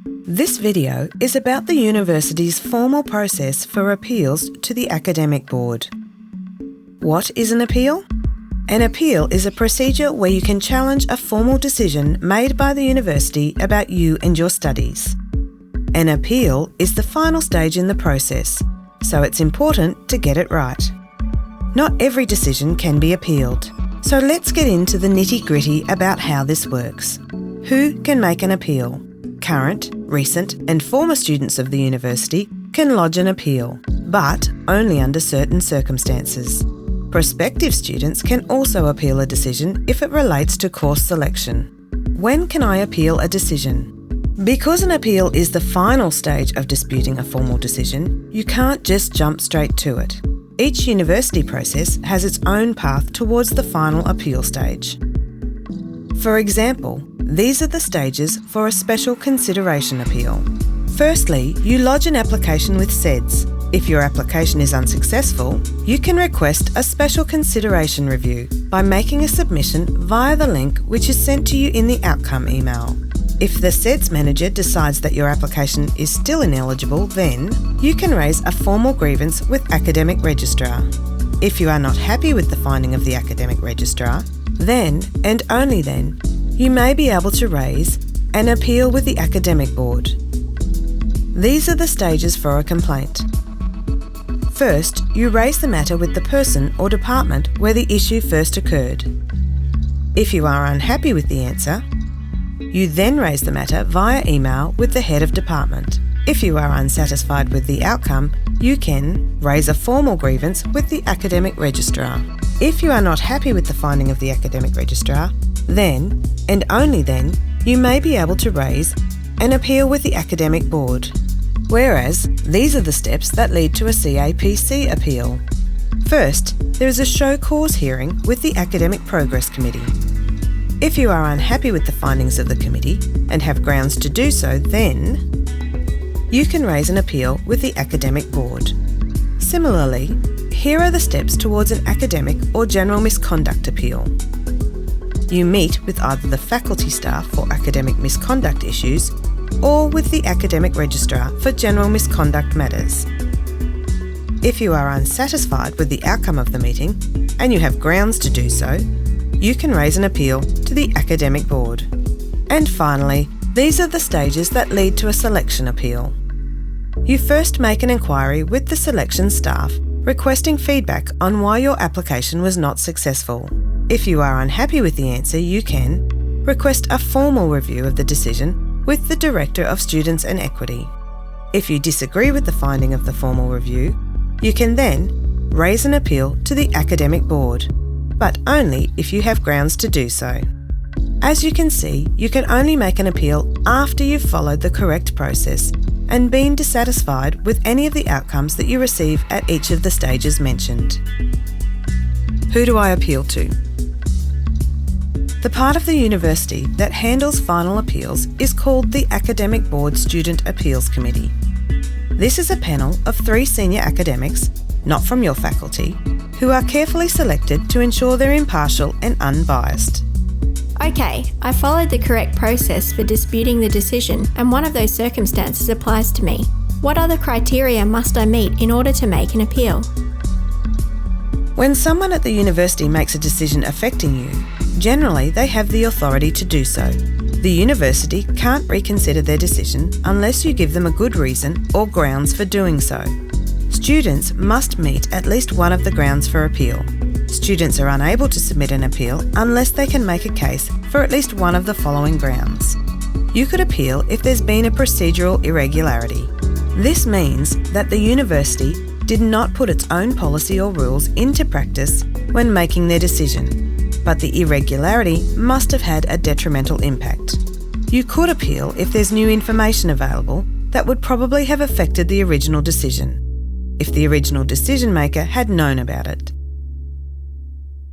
This video is about the university's formal process for appeals to the Academic Board. What is an appeal? An appeal is a procedure where you can challenge a formal decision made by the university about you and your studies. An appeal is the final stage in the process, so it's important to get it right. Not every decision can be appealed, so let's get into the nitty-gritty about how this works. Who can make an appeal? Current, recent and former students of the university can lodge an appeal, but only under certain circumstances. Prospective students can also appeal a decision if it relates to course selection. When can I appeal a decision? Because an appeal is the final stage of disputing a formal decision, you can't just jump straight to it. Each university process has its own path towards the final appeal stage. For example, these are the stages for a special consideration appeal. Firstly, you lodge an application with SEDS. If your application is unsuccessful, you can request a special consideration review by making a submission via the link which is sent to you in the outcome email. If the SEDS manager decides that your application is still ineligible, then you can raise a formal grievance with Academic Registrar. If you are not happy with the finding of the Academic Registrar, then, and only then, you may be able to raise an appeal with the Academic Board. These are the stages for a complaint. First, you raise the matter with the person or department where the issue first occurred. If you are unhappy with the answer, you then raise the matter via email with the head of department. If you are unsatisfied with the outcome, you can raise a formal grievance with the Academic Registrar. If you are not happy with the finding of the Academic Registrar, then, and only then, you may be able to raise an appeal with the Academic Board. Whereas, these are the steps that lead to a CAPC appeal. First, there is a show cause hearing with the Academic Progress Committee. If you are unhappy with the findings of the committee and have grounds to do so, then you can raise an appeal with the Academic Board. Similarly, here are the steps towards an academic or general misconduct appeal. You meet with either the faculty staff for academic misconduct issues or with the Academic Registrar for general misconduct matters. If you are unsatisfied with the outcome of the meeting and you have grounds to do so, you can raise an appeal to the Academic Board. And finally, these are the stages that lead to a selection appeal. You first make an inquiry with the selection staff requesting feedback on why your application was not successful. If you are unhappy with the answer, you can request a formal review of the decision with the Director of Students and Equity. If you disagree with the finding of the formal review, you can then raise an appeal to the Academic Board, but only if you have grounds to do so. As you can see, you can only make an appeal after you've followed the correct process and been dissatisfied with any of the outcomes that you receive at each of the stages mentioned. Who do I appeal to? The part of the university that handles final appeals is called the Academic Board Student Appeals Committee. This is a panel of 3 senior academics, not from your faculty, who are carefully selected to ensure they're impartial and unbiased. Okay, I followed the correct process for disputing the decision and one of those circumstances applies to me. What other criteria must I meet in order to make an appeal? When someone at the university makes a decision affecting you, generally they have the authority to do so. The university can't reconsider their decision unless you give them a good reason or grounds for doing so. Students must meet at least one of the grounds for appeal. Students are unable to submit an appeal unless they can make a case for at least one of the following grounds. You could appeal if there's been a procedural irregularity. This means that the university did not put its own policy or rules into practice when making their decision, but the irregularity must have had a detrimental impact. You could appeal if there's new information available that would probably have affected the original decision, if the original decision maker had known about it.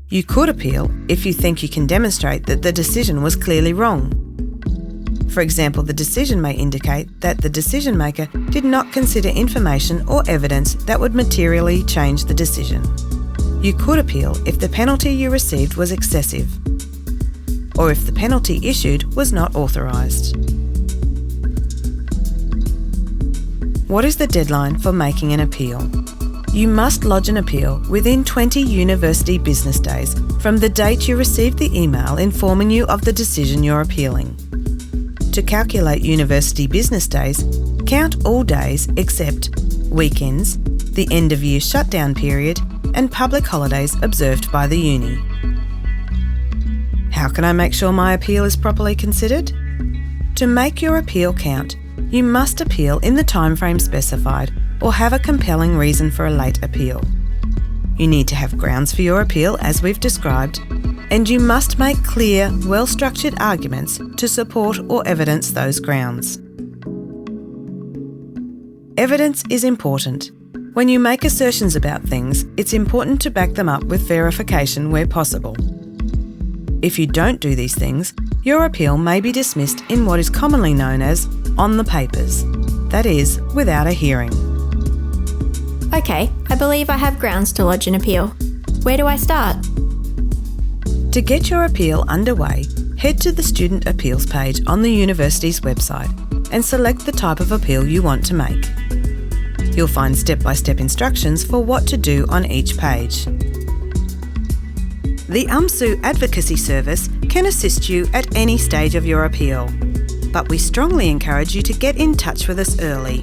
You could appeal if you think you can demonstrate that the decision was clearly wrong. For example, the decision may indicate that the decision maker did not consider information or evidence that would materially change the decision. You could appeal if the penalty you received was excessive, or if the penalty issued was not authorised. What is the deadline for making an appeal? You must lodge an appeal within 20 university business days from the date you received the email informing you of the decision you're appealing. To calculate university business days, count all days except weekends, the end-of-year shutdown period, and public holidays observed by the uni. How can I make sure my appeal is properly considered? To make your appeal count, you must appeal in the timeframe specified or have a compelling reason for a late appeal. You need to have grounds for your appeal, as we've described, and you must make clear, well-structured arguments to support or evidence those grounds. Evidence is important. When you make assertions about things, it's important to back them up with verification where possible. If you don't do these things, your appeal may be dismissed in what is commonly known as on the papers, that is, without a hearing. Okay, I believe I have grounds to lodge an appeal. Where do I start? To get your appeal underway, head to the Student Appeals page on the university's website and select the type of appeal you want to make. You'll find step-by-step instructions for what to do on each page. The UMSU Advocacy Service can assist you at any stage of your appeal, but we strongly encourage you to get in touch with us early.